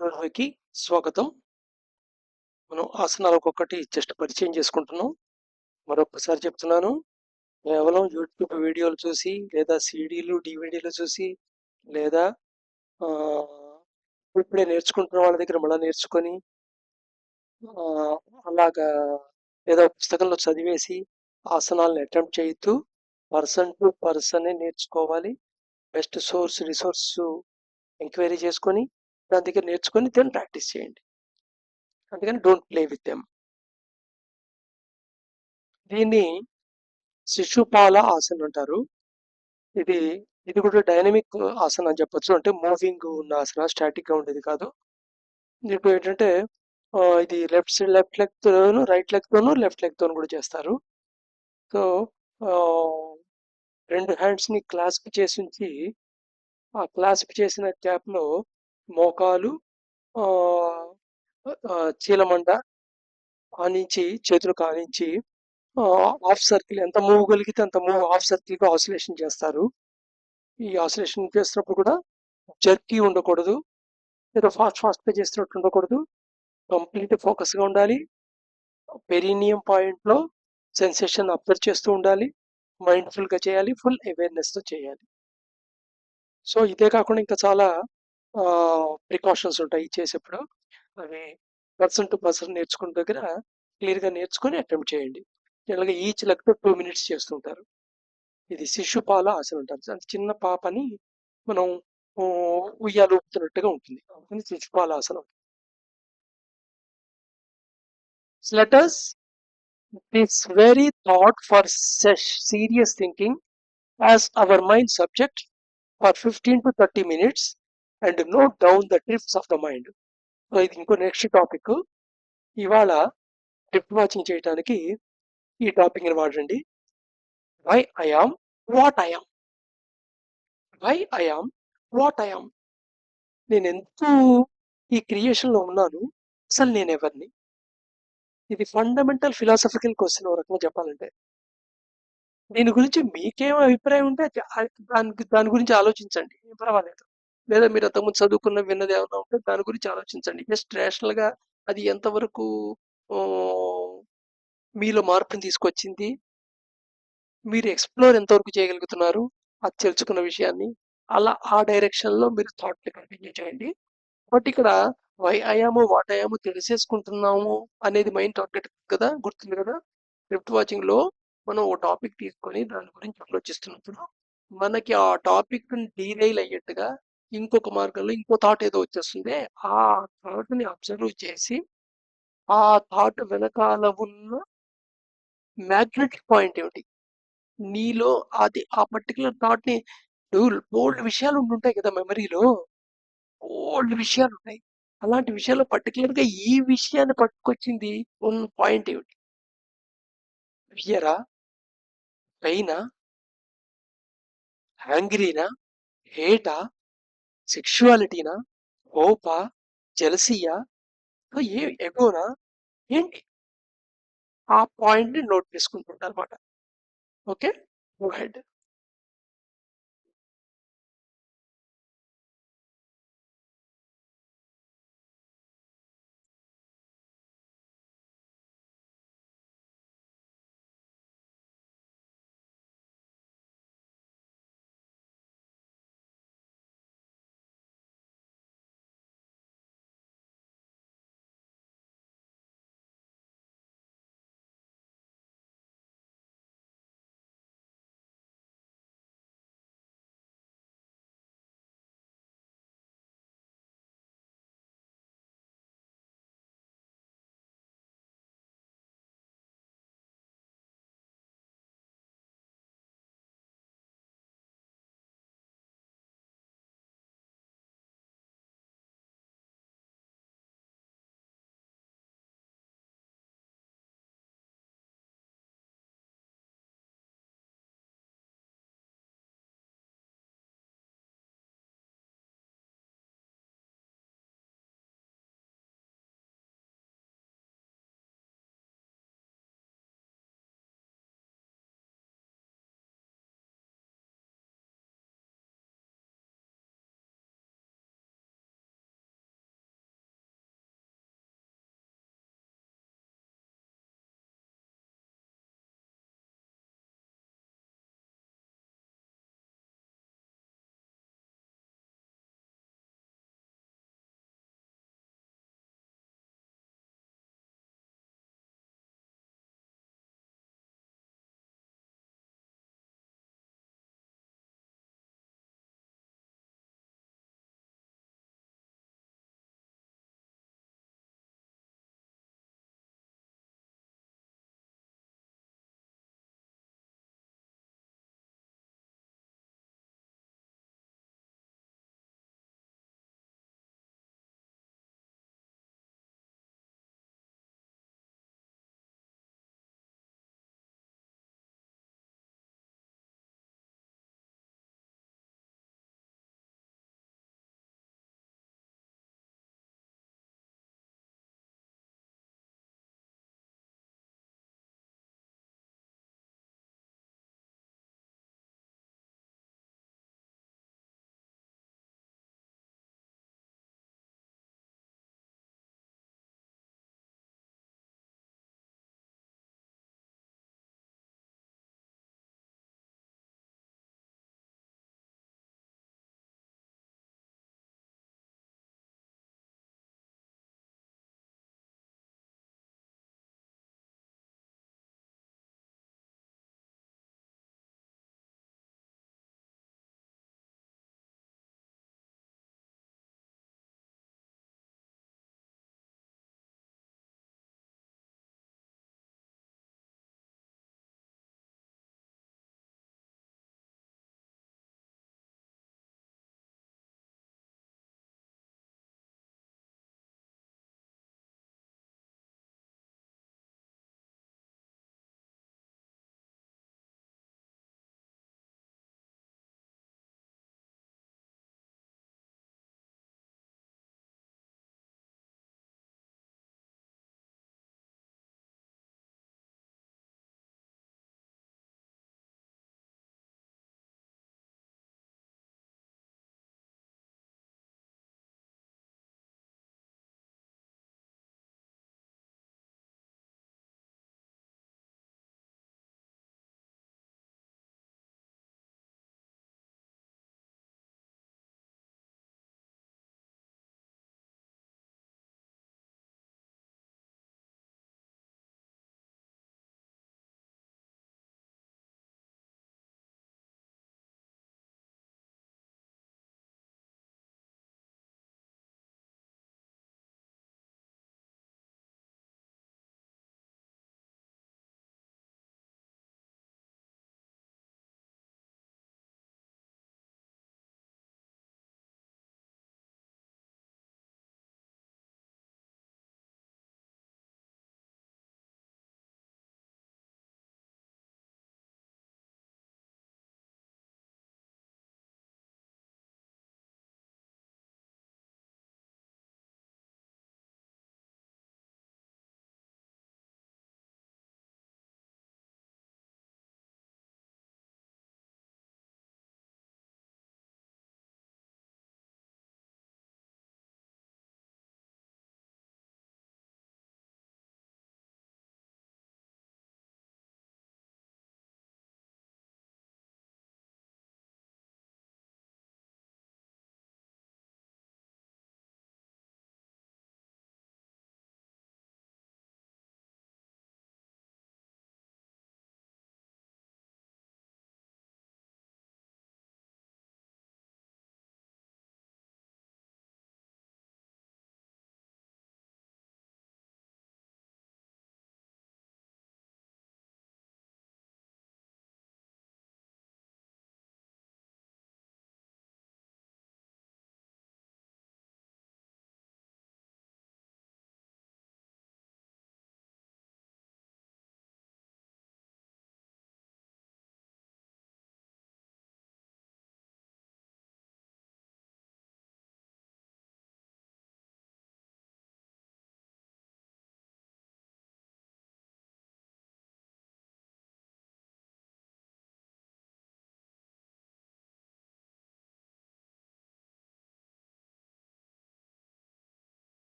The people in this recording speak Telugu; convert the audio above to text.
కి స్వాగతం. మనం ఆసనాలు ఒక్కొక్కటి జస్ట్ పరిచయం చేసుకుంటున్నాం. మరొకసారి చెప్తున్నాను. కేవలం యూట్యూబ్ వీడియోలు చూసి లేదా సీడీలు, డివిడీలు చూసి లేదా ఇప్పుడే నేర్చుకుంటున్న వాళ్ళ దగ్గర మళ్ళీ నేర్చుకొని అలాగా ఏదో పుస్తకంలో చదివేసి ఆసనాలను అటెంప్ట్ చేయొద్దు. పర్సన్ టు పర్సనే నేర్చుకోవాలి. బెస్ట్ రిసోర్స్ ఎంక్వైరీ చేసుకొని దాని దగ్గర నేర్చుకొని దాన్ని ప్రాక్టీస్ చేయండి. అందుకని డోంట్ ప్లే విత్ దెమ్. దీన్ని శిశుపాల ఆసనం అంటారు. ఇది ఇది కూడా డైనమిక్ ఆసనం అని చెప్పొచ్చు. అంటే మూవింగ్ ఉన్న ఆసన, స్టాటిక్ గా ఉండేది కాదు. ఇప్పుడు ఏంటంటే ఇది లెఫ్ట్ లెగ్ తోను, రైట్ లెగ్ తోను, లెఫ్ట్ లెగ్ తోను కూడా చేస్తారు. సో రెండు హ్యాండ్స్ ని క్లాస్ప్ చేసి ఉంచి ఆ క్లాస్ప్ చేసిన గ్యాప్ లో మోకాలు, చీలమండ ఆనించి చేతులు కానించి హాఫ్ సర్కిల్ ఎంత మూవ్ కలిగితే అంత మూవ్ హాఫ్ సర్కిల్ గా ఆసిలేషన్ చేస్తారు. ఈ ఆసిలేషన్ చేస్తున్నప్పుడు కూడా జర్కీ ఉండకూడదు, ఏదో ఫాస్ట్ గా చేస్తున్నట్టు ఉండకూడదు. కంప్లీట్ ఫోకస్ గా ఉండాలి. పెరీనియం పాయింట్ లో సెన్సేషన్ అబ్జర్వ్ చేస్తూ ఉండాలి. మైండ్ఫుల్ గా చేయాలి. ఫుల్ అవేర్నెస్ తో చేయాలి. సో ఇదే కాకుండా ఇంకా చాలా ప్రికాషన్స్ ఉంటాయి చేసేప్పుడు. అవి పర్సన్ టు పర్సన్ నేర్చుకున్న దగ్గర క్లియర్ గా నేర్చుకొని అటెంప్ట్ చేయండి. జనరల్గా ఈచ్ లెగ్ 2 minutes చేస్తుంటారు. ఇది శిశుపాల ఆసనం అంటారు. అంటే చిన్న పాపని మనం ఉయ్యాలు ఊపుతున్నట్టుగా ఉంటుంది. అందుకని శిశుపాల ఆసనం. Let us this very thought for serious thinking as our mind subject for 15 to 30 minutes and note down the drifts of the mind. So ఇది ఇంకో నెక్స్ట్ టాపిక్. ఇవాళ డ్రిఫ్ట్ వాచింగ్ చేయడానికి ఈ టాపిక్ ని వాడండి. Why I am what I am. Why I am what I am. నేను ఎంతో ఈ క్రియేషన్ లో ఉన్నాను, అసలు నేను ఎవరిని. ఇది ఫండమెంటల్ ఫిలాసఫికల్ క్వశ్చన్ ఓ రకంగా చెప్పాలంటే. దీని గురించి మీకేం అభిప్రాయం ఉంటే దాని గురించి ఆలోచించండి, పర్వాలేదు. లేదా మీరు అంతకుముందు చదువుకున్న విన్నది ఏమైనా ఉంటే దాని గురించి ఆలోచించండి. జస్ట్ రేషనల్ గా అది ఎంతవరకు మీలో మార్పుని తీసుకొచ్చింది, మీరు ఎక్స్ప్లోర్ ఎంతవరకు చేయగలుగుతున్నారు అది తెలుసుకున్న విషయాన్ని, అలా ఆ డైరెక్షన్ లో మీరు థాట్ ని కంటిన్యూ చేయండి. బట్ ఇక్కడ వై అయ్యాము వాట్ అయ్యాము తెలిసేసుకుంటున్నాము అనేది మైండ్ టార్గెట్ కదా, గుర్తుంది కదా. డ్రిఫ్ట్ వాచింగ్ లో మనం ఓ టాపిక్ తీసుకొని దాని గురించి ఆలోచిస్తున్నప్పుడు మనకి ఆ టాపిక్ డీరైల్ అయ్యేట్టుగా ఇంకొక మార్గంలో ఇంకో థాట్ ఏదో వచ్చేస్తుంది. ఆ థాట్ ని అబ్జర్వ్ చేసి ఆ థాట్ వెనకాల ఉన్న మ్యాగ్నెటిక్ పాయింట్ ఏమిటి, నీలో అది ఆ పర్టికులర్ థాట్ ని బోల్డ్ విషయాలు ఉంటుంటాయి కదా మెమరీలో, బోల్డ్ విషయాలు ఉంటాయి. అలాంటి విషయాల్లో పర్టికులర్ గా ఈ విషయాన్ని పట్టుకొచ్చింది ఉన్న పాయింట్ ఏమిటి? ఫియరా, పెయినా, యాంగ్రీనా, హేటా, సెక్షువాలిటీనా, హోపా, జెలసియా, ఎగోనా, ఏంటి? ఆ పాయింట్ ని నోట్ చేసుకుంటుంటారు అనమాట. Okay, go head.